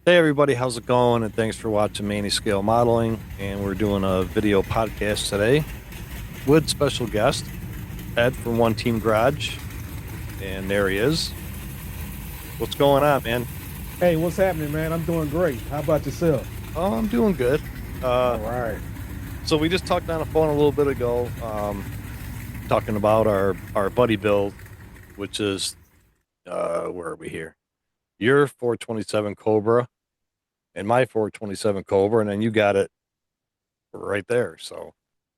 Hey everybody, how's it going? And thanks for watching Manny Scale Modeling. And we're doing a video podcast today with special guest Ed from One Team Garage. And there he is. What's going on, man? Hey, what's happening, man? I'm doing great. How about yourself? Oh, I'm doing good. All right. So we just talked on the phone a little bit ago, talking about our buddy build, which is where are we here? Your 427 Cobra and my 427 Cobra, and then you got it right there. So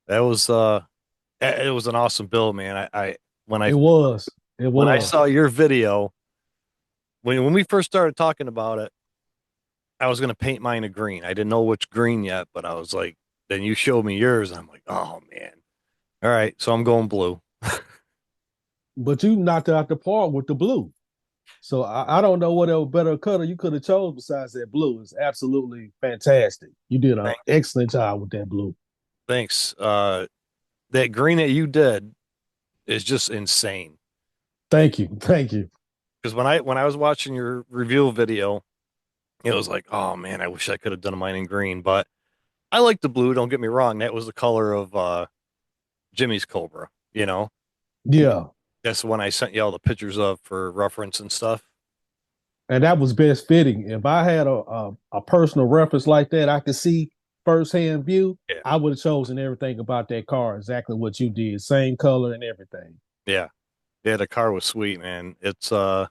that was it was an awesome build, man. I when I It was. It when I was. saw your video when we first started talking about it, I was gonna paint mine a green. I didn't know which green yet, but I was like, then you showed me yours. I'm like, oh man. All right, so I'm going blue. But you knocked it out the park with the blue. So I don't know what else better color you could have chose besides that blue. It's absolutely fantastic. You did an Thank, excellent job with that blue. thanks. That green that you did is just insane. Thank you. Thank you. Because when I was watching your review video, it was like, oh man, I wish I could have done mine in green, but I like the blue. Don't get me wrong. That was the color of Jimmy's Cobra. You know, Yeah. that's the one I sent you all the pictures of for reference and stuff. And that was best fitting. If I had a personal reference like that, I could see firsthand view, Yeah, I would have chosen everything about that car exactly what you did. Same color and everything. yeah, yeah. The car was sweet, man. It's I'm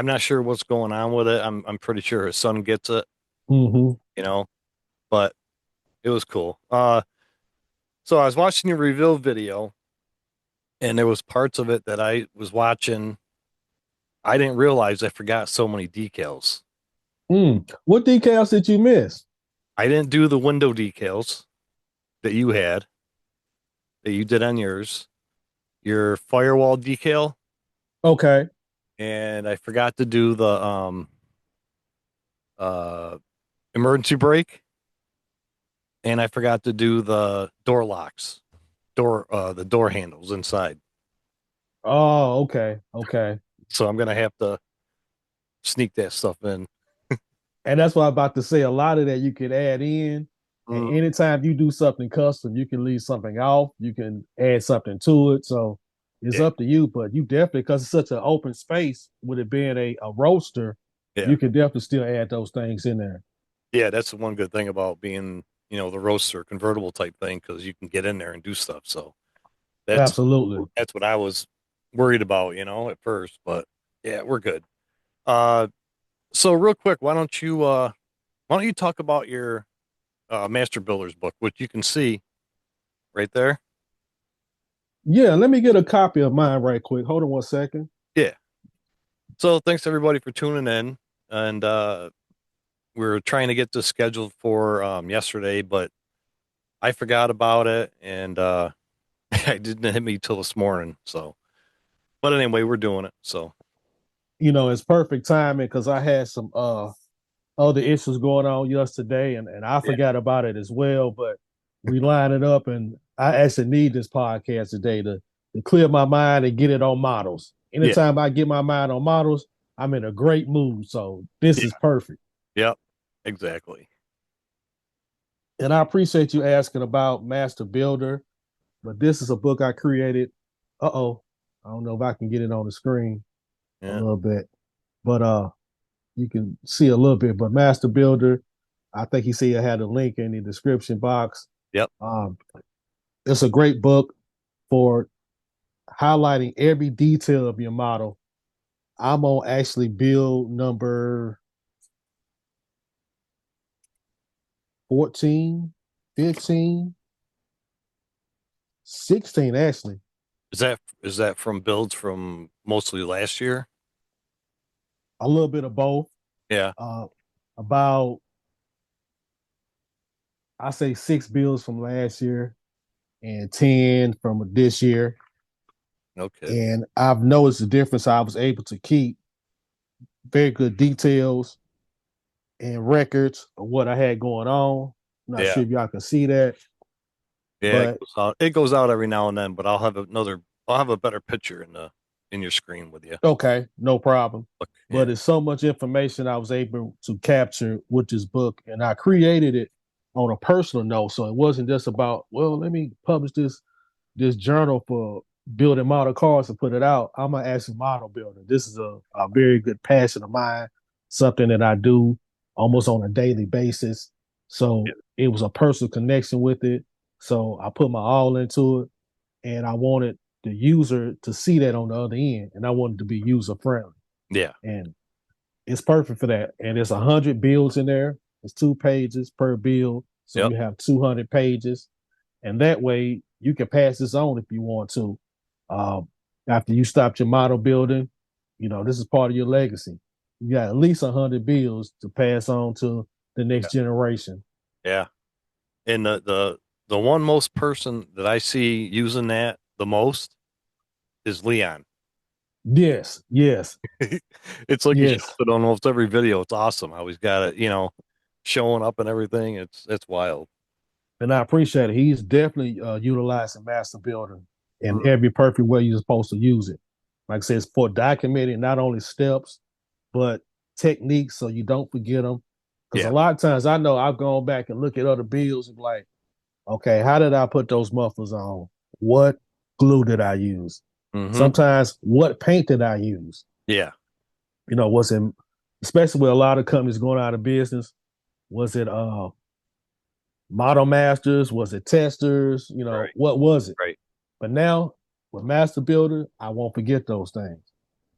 not sure what's going on with it. I'm pretty sure his son gets it. Mm-hmm. You know, but it was cool. So I was watching your reveal video, and there was parts of it that I was watching. I didn't realize I forgot so many decals. What decals did you miss? I didn't do the window decals that you had, that you did on yours, your firewall decal, Okay. and I forgot to do the uh emergency brake, and I forgot to do the door locks, the door handles inside. Oh, okay. Okay. So I'm gonna have to sneak that stuff in. And that's what I'm about to say. A lot of that you can add in. And Mm, anytime you do something custom, you can leave something off. You can add something to it. So it's yeah, up to you. But you definitely, because it's such an open space, with it being a roaster, yeah, you can definitely still add those things in there. yeah. That's the one good thing about being, the roadster convertible type thing, because you can get in there and do stuff. So that's Absolutely. that's what I was worried about, at first. But yeah, we're good. Uh, so real quick, why don't you talk about your Master Builders book, which you can see right there? Yeah, let me get a copy of mine right quick. Hold on one second. Yeah. So thanks everybody for tuning in, and we're trying to get this scheduled for yesterday, but I forgot about it, and it didn't hit me till this morning. So, but anyway, we're doing it. So It's perfect timing because I had some other issues going on yesterday, and I yeah, forgot about it as well. But we line it up, and I actually need this podcast today to clear my mind and get it on models. yeah, Anytime I get my mind on models, I'm in a great mood. So this yeah, is perfect. yep, exactly. And I appreciate you asking about Master Builder, but this is a book I created. Uh-oh. I don't know if I can get it on the screen a Yeah, little bit, but you can see a little bit. But Master Builder, I think he said I had a link in the description box. yep, Um, it's a great book for highlighting every detail of your model. I'm on actually build number 14, 15, 16, actually. is that from builds from mostly last year? A little bit of both. Yeah, Uh, about, I say 6 builds from last year and 10 from this year. No kidding. And I've noticed the difference. I was able to keep very good details and records of what I had going on. I'm not Yeah. sure if y'all can see that, Yeah, but it goes out every now and then, but I'll have a better picture in your screen with you. okay, no problem. Look, But yeah. it's so much information I was able to capture with this book, and I created it on a personal note. So it wasn't just about, well, let me publish this journal for building model cars and put it out. I'm an actual model builder. This is a very good passion of mine, something that I do almost on a daily basis. Yeah. So it was a personal connection with it. So I put my all into it, and I wanted the user to see that on the other end, and I wanted to be user friendly, Yeah. and it's perfect for that. And there's 100 builds in there. It's 2 pages per build, so Yep. you have 200 pages, and that way you can pass this on if you want to. Um, After you stopped your model building, this is part of your legacy. You got at least 100 builds to pass on to the Yeah. next generation. Yeah. And the one most person that I see using that the most is Leon. Yes, yes, It's like he shows yes. it on almost every video. It's awesome how he's got it, showing up and everything. It's wild. And I appreciate it. He's definitely utilizing master builder in Mm. every perfect way you're supposed to use it. Like I said, it's for documenting not only steps, but techniques so you don't forget them. Because a Yeah. lot of times I know I've gone back and look at other builds and be like, okay, how did I put those mufflers on? What glue did I use? Hmm. Sometimes what paint did I use? Yeah. Was it, especially with a lot of companies going out of business, was it model masters? Was it testers? Right. What was it? Right. But now with Master Builder, I won't forget those things.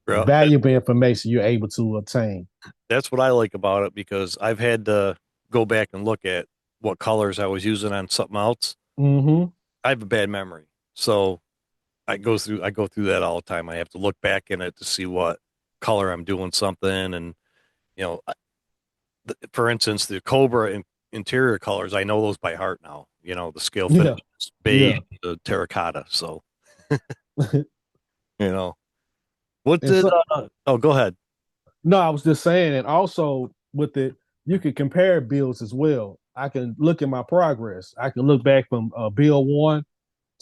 Bro, Valuable information you're able to obtain. that's what I like about it because I've had to go back and look at what colors I was using on something else. Mm-hmm. I have a bad memory. So I go through that all the time. I have to look back in it to see what color I'm doing something and you know, for instance, the Cobra interior colors, I know those by heart now. The scale Yeah. finish, beige, Yeah. the terracotta. So, you know, what And did, so oh, go ahead. no, I was just saying, and also with it, you can compare builds as well. I can look at my progress. I can look back from build one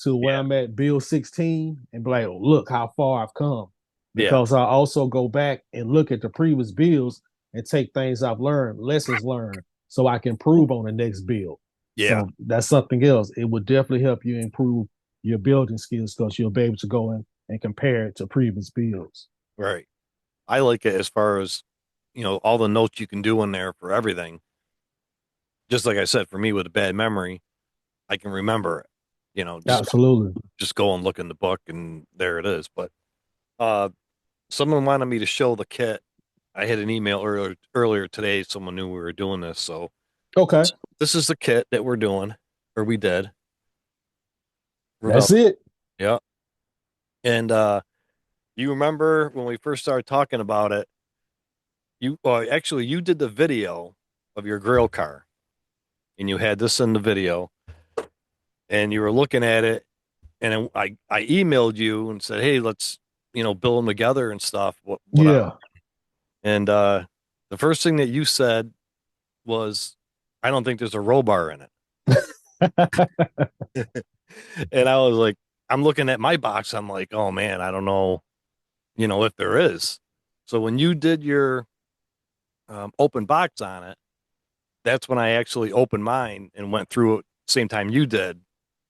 to where Yeah. I'm at build 16 and be like, oh, look how far I've come. Yeah. Because I also go back and look at the previous builds and take things I've learned, lessons learned, so I can improve on the next build. Yeah. So that's something else. It would definitely help you improve your building skills because you'll be able to go in and compare it to previous builds. Right. I like it as far as, all the notes you can do in there for everything. Just like I said, for me with a bad memory, I can remember it, Absolutely. just go and look in the book and there it is. But, uh, someone wanted me to show the kit. I had an email earlier today. Someone knew we were doing this. So Okay. this is the kit that we're doing, or we did. That's Revel. it. Yeah. And you remember when we first started talking about it, you did the video of your grill car and you had this in the video and you were looking at it and I emailed you and said, "Hey, let's, build them together and stuff." What Yeah. and the first thing that you said was, "I don't think there's a roll bar in it." And I was like, I'm looking at my box. I'm like, oh man, I don't know, if there is. So when you did your open box on it, that's when I actually opened mine and went through it same time you did,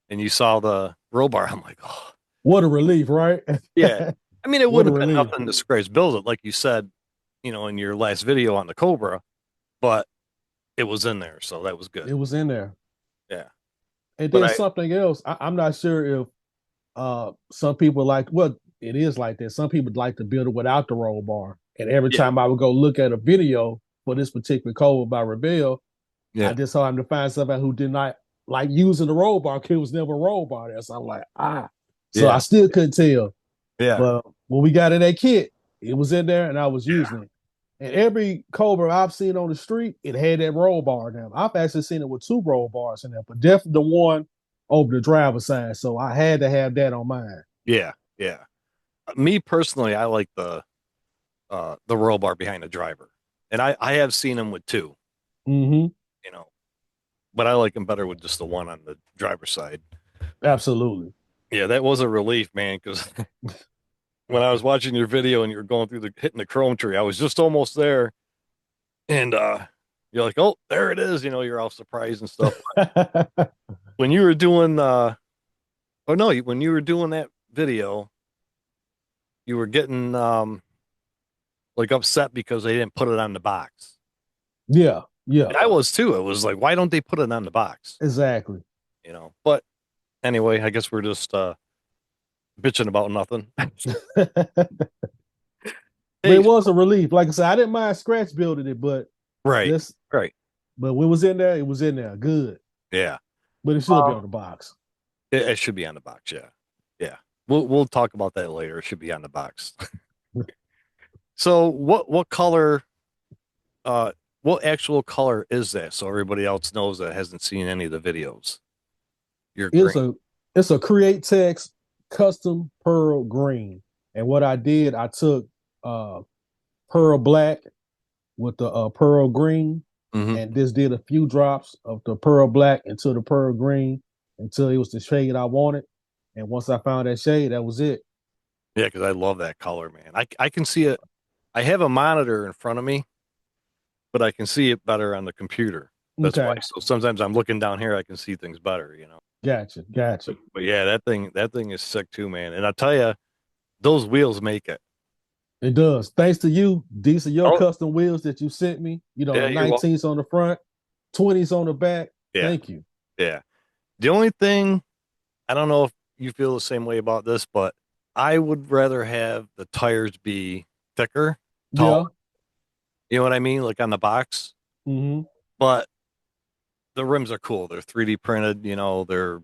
and you saw the roll bar. I'm like, oh What a relief, right? yeah. I mean, it What a wouldn't have been relief. nothing to scratch build it, like you said, in your last video on the Cobra, but it was in there, so that was good. It was in there. Yeah, And but then something else. I'm not sure if some people like, well, it is like that. Some people like to build it without the roll bar. And every yeah, time I would go look at a video for this particular code by Rebel, I yeah, just saw him to find somebody who did not like using the roll bar because it was never a roll bar there. So I'm like, ah. So I yeah, still couldn't tell. yeah, But when we got in that kit, it was in there and I was yeah, using it. And every Cobra I've seen on the street, it had that roll bar now. I've actually seen it with 2 roll bars in there, but definitely the one over the driver's side. So I had to have that on mine. yeah, yeah. me personally, I like the roll bar behind the driver, and I have seen them with two, Hmm. you know, but I like them better with just the one on the driver's side. Absolutely. Yeah, that was a relief, man, because when I was watching your video and you were going through the hitting the chrome tree, I was just almost there, and you're like, oh, there it is. You're all surprised and stuff. When you were doing oh no, when you were doing that video, you were getting like upset because they didn't put it on the box. Yeah, yeah, And I was too. It was like, why don't they put it on the box? exactly. But anyway, I guess we're just bitching about nothing. But it Hey, was a relief. Like I said, I didn't mind scratch building it, but right, this, right, but when it was in there, it was in there. Good. yeah. But it should be Um, on the box. it should be on the box. Yeah, yeah. We'll talk about that later. It should be on the box. So what color? Uh, what actual color is that? So everybody else knows that hasn't seen any of the videos. You're It's green. a it's a create text custom pearl green. And what I did, I took uh pearl black with the pearl green Hmm. and just did a few drops of the pearl black into the pearl green until it was the shade I wanted. And once I found that shade, that was it. Yeah, because I love that color, man. I can see it. I have a monitor in front of me, but I can see it better on the computer. That's why. Okay. So sometimes I'm looking down here, I can see things better. Gotcha. Gotcha. But yeah, that thing is sick too, man. And I tell you, those wheels make it. It does. Thanks to you, these are your Oh, custom wheels that you sent me. yeah, The you're welcome. 19s on the front, 20s on the back. Yeah, Thank you. yeah. The only thing I don't know if you feel the same way about this, but I would rather have the tires be thicker, taller. Yeah. You know what I mean? Like on the box. Hmm. But the rims are cool. They're 3D printed. They're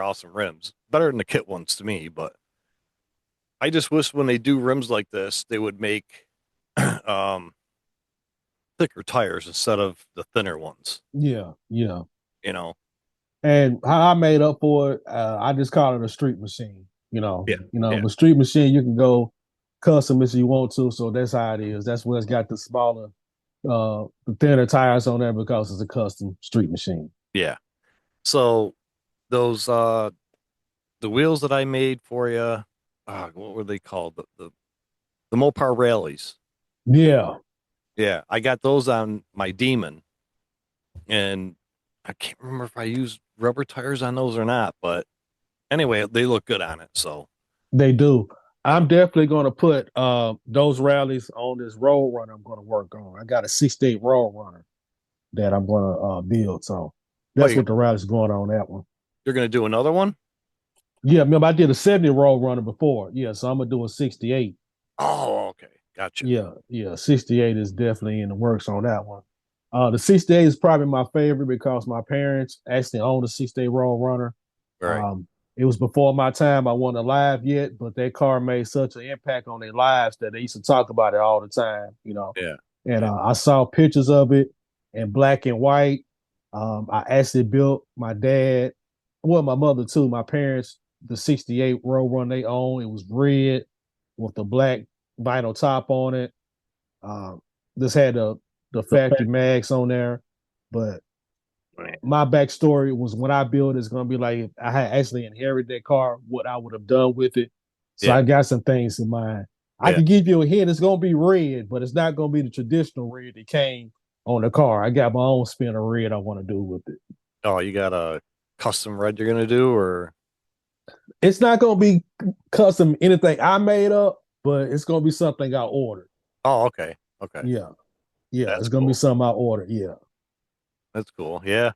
awesome rims. Better than the kit ones to me. But I just wish when they do rims like this, they would make um, thicker tires instead of the thinner ones. Yeah. Yeah. You know? And how I made up for it, I just call it a street machine. Yeah, yeah, With street machine, you can go custom if you want to. So that's how it is. That's where it's got the smaller, the thinner tires on there because it's a custom street machine. yeah. So those the wheels that I made for you, what were they called? The Mopar rallies. Yeah, Yeah, I got those on my Demon, and I can't remember if I used rubber tires on those or not, but anyway, they look good on it. So, they do. you I'm know, definitely going to put those rallies on this road runner I'm going to work on. I got a 68 road runner that I'm going to build. So oh, that's what the rally's going on that one. you're gonna do another one? Yeah, remember I did a 70 road runner before. Yeah, so I'm going to do a 68. Oh, okay, gotcha. Yeah, yeah. 68 is definitely in the works on that one. The 68 is probably my favorite because my parents actually owned a 68 Road Runner. All right. Um, it was before my time. I wasn't alive yet, but that car made such an impact on their lives that they used to talk about it all the time. Yeah, And yeah, I saw pictures of it in black and white. I actually built my dad, well, my mother too, my parents, the 68 Road Runner they owned. It was red with the black vinyl top on it. Um, this had the factory mags on there, but right. my backstory was when I built it's gonna be like if I had actually inherited that car, what I would have done with it. So Yeah, I got some things in mind. I yeah. can give you a hint. It's gonna be red, but it's not gonna be the traditional red that came on the car. I got my own spin of red I want to do with it. Oh, you got a custom red you're gonna do, or It's not gonna be custom anything I made up, but it's gonna be something I ordered. oh, okay, okay, Yeah, yeah, that's it's gonna be cool. something I ordered. Yeah. That's cool. Yeah,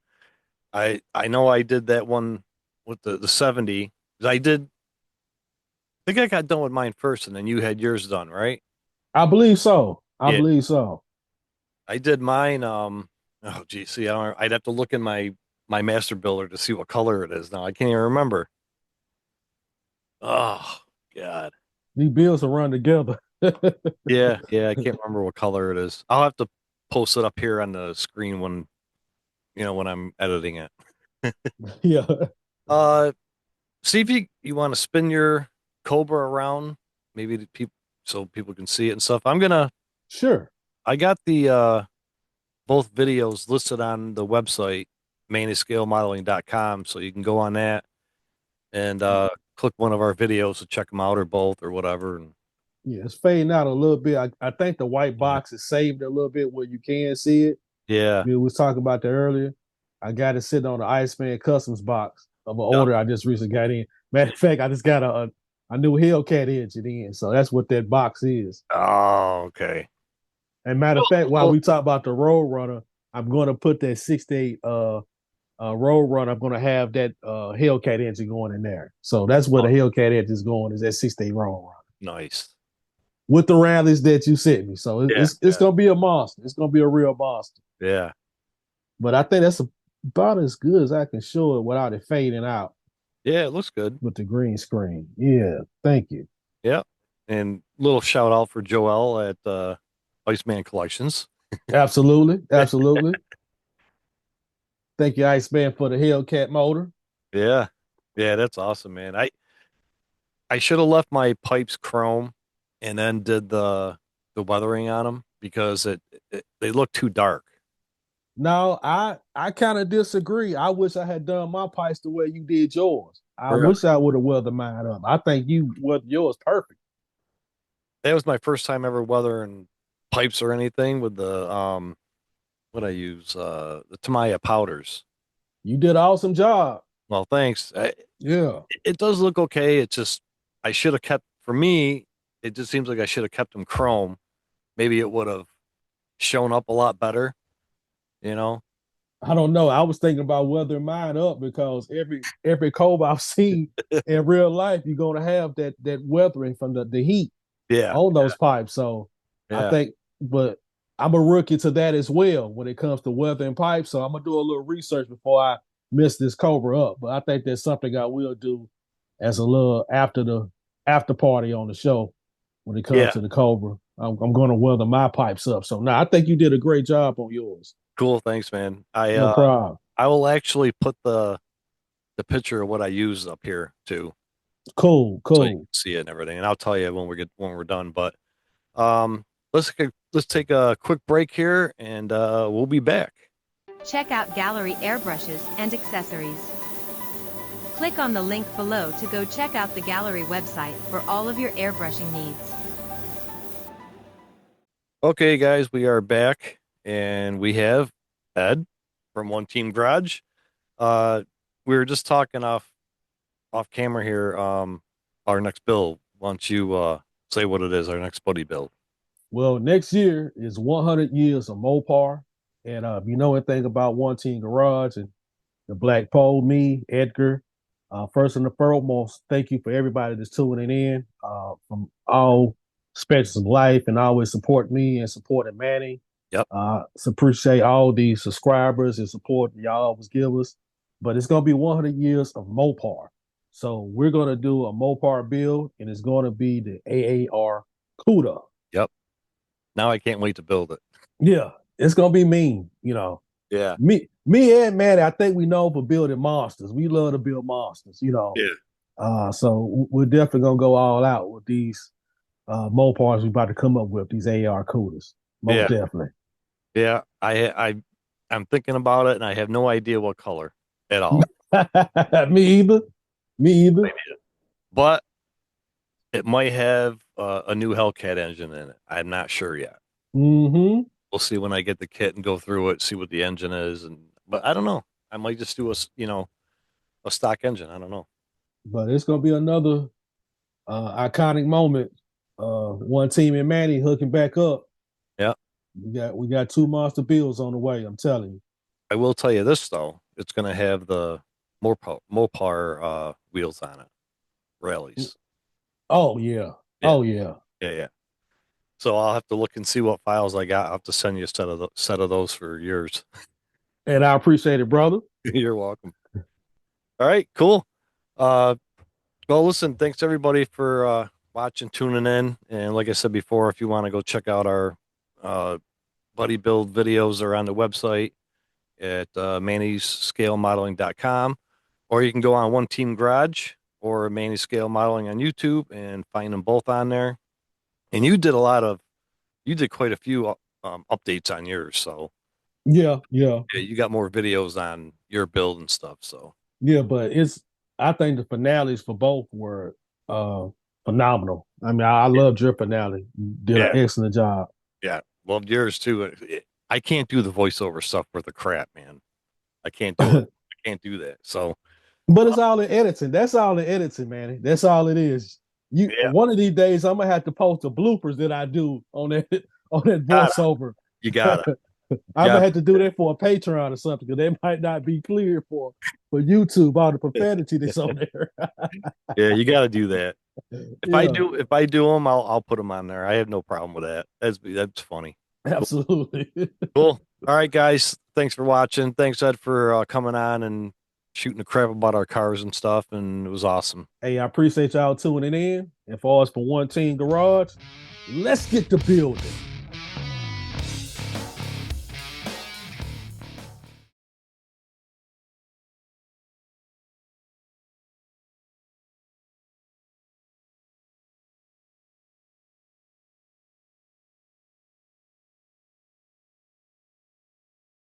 I know I did that one with the 70. 'Cause I think I got done with mine first, and then you had yours done, right? I believe so. I Yeah, believe so. I did mine. Oh, gee, see, I'd have to look in my master builder to see what color it is now. I can't even remember. Oh God. These bills will run together. Yeah, yeah, I can't remember what color it is. I'll have to post it up here on the screen when I'm editing it. Yeah. Uh, See if you want to spin your. Cobra around, maybe the people so people can see it and stuff. Sure. I got the both videos listed on the website, manyscalemodeling.com, so you can go on that and click one of our videos to check them out or both or whatever. And Yeah, it's fading out a little bit. I think the white yeah, box is saved a little bit where you can see it. yeah, We was talking about that earlier. I got it sitting on the Iceman Customs box of an yep. order I just recently got in. Matter of fact, I just got a new Hellcat engine in, so that's what that box is. Oh, okay. And matter of fact, while Well, we talk about the Road Runner, I'm going to put that 68 Road Runner. I'm going to have that Hellcat engine going in there. So that's where the Hellcat engine is going. Is that 68 Road Runner nice. with the rallies that you sent me. So Yeah, it's yeah, going to be a monster. It's going to be a real monster. yeah, But I think that's about as good as I can show it without it fading out yeah. It looks good. with the green screen. Yeah, thank you. Yeah. And little shout out for Joel at Iceman Collections. Absolutely, absolutely. Thank you, Iceman, for the Hellcat motor. Yeah, yeah, that's awesome, man. I should have left my pipes chrome and then did the weathering on them because they look too dark. No, I kind of disagree. I wish I had done my pipes the way you did yours. I Really? wish I would have weathered mine up. I think you weathered yours perfect. That was my first time ever weathering pipes or anything with the what I use the Tamaya powders. You did an awesome job. Well, thanks. Yeah. It does look okay. It's just I should have kept for me. It just seems like I should have kept them chrome. Maybe it would have shown up a lot better. You know? I don't know. I was thinking about weathering mine up because every Cobra I've seen in real life, you're gonna have that weathering from the heat Yeah, on those pipes. So I yeah, think, but I'm a rookie to that as well when it comes to weathering pipes. So I'm gonna do a little research before I mess this Cobra up. But I think that's something I will do as a little after the after party on the show when it comes yeah. to the Cobra. I'm gonna weather my pipes up. So now I think you did a great job on yours. Cool. Thanks, man. No problem. I will actually put the picture of what I use up here too, Cool, so you can cool. see it and everything. And I'll tell you when we're done. But um, let's take a quick break here, and we'll be back. Check out Gaahleri airbrushes and accessories. Click on the link below to go check out the Gaahleri website for all of your airbrushing needs. Okay, guys, we are back, and we have Ed from One Team Garage. Uh, we were just talking off camera here. Our next build. Why don't you say what it is? Our next buddy build. Well, next year is 100 years of Mopar. And if you know anything about One Team Garage and the Black Pole, me, Edgar, first and foremost, thank you for everybody that's tuning in from all spectrums of life and always support me and supporting Manny. Yep. So appreciate all the subscribers and support y'all always give us. But it's going to be 100 years of Mopar. So we're going to do a Mopar build, and it's going to be the AAR CUDA. Yep. Now I can't wait to build it. Yeah, it's gonna be mean. You know, Yeah. me and Manny, I think we know for building monsters. We love to build monsters. You know, Yeah. so we're definitely gonna go all out with these Mopars we're about to come up with. These AR coolers, most Yeah. definitely. Yeah. I'm thinking about it, and I have no idea what color at all. Me either. Me either. But it might have a new Hellcat engine in it. I'm not sure yet. Mm-hmm. We'll see when I get the kit and go through it, see what the engine is, and but I don't know. I might just do a stock engine. I don't know. But it's gonna be another iconic moment. One team and Manny hooking back up. Yeah. We got two monster builds on the way. I'm telling you. I will tell you this though. It's going to have the Mopar wheels on it, rallies. Oh yeah. Yeah. Oh yeah. Yeah. Yeah. So I'll have to look and see what files I got. I'll have to send you a set of those for yours. And I appreciate it, brother. You're welcome. All right, cool. Uh, well, listen, thanks everybody for watching, tuning in. And like I said before, if you want to go check out our uh, buddy build videos, are on the website at mannyscalemodeling.com, or you can go on One Team Garage or Manny Scale Modeling on YouTube and find them both on there. And you did quite a few updates on yours. So Yeah. yeah, you got more videos on your build and stuff. So Yeah, but I think the finales for both were phenomenal. I mean, I loved your finale. You did an excellent job. Yeah, loved yours too. I can't do the voiceover stuff for the crap, man. I can't do it. I can't do that. So, But it's all in editing. That's all in editing, man. That's all it is. One of these days I'm gonna have to post the bloopers that I do on that voiceover. You gotta. I'm gonna have to do that for a Patreon or something because they might not be clear for YouTube, all the profanity that's on there. Yeah, you gotta do that. If I do them, I'll put them on there. I have no problem with that. That's funny. Absolutely. Cool. All right, guys. Thanks for watching. Thanks, Ed, for coming on and shooting the crap about our cars and stuff. And it was awesome. Hey, I appreciate y'all tuning in. And for us for One Team Garage, let's get to building.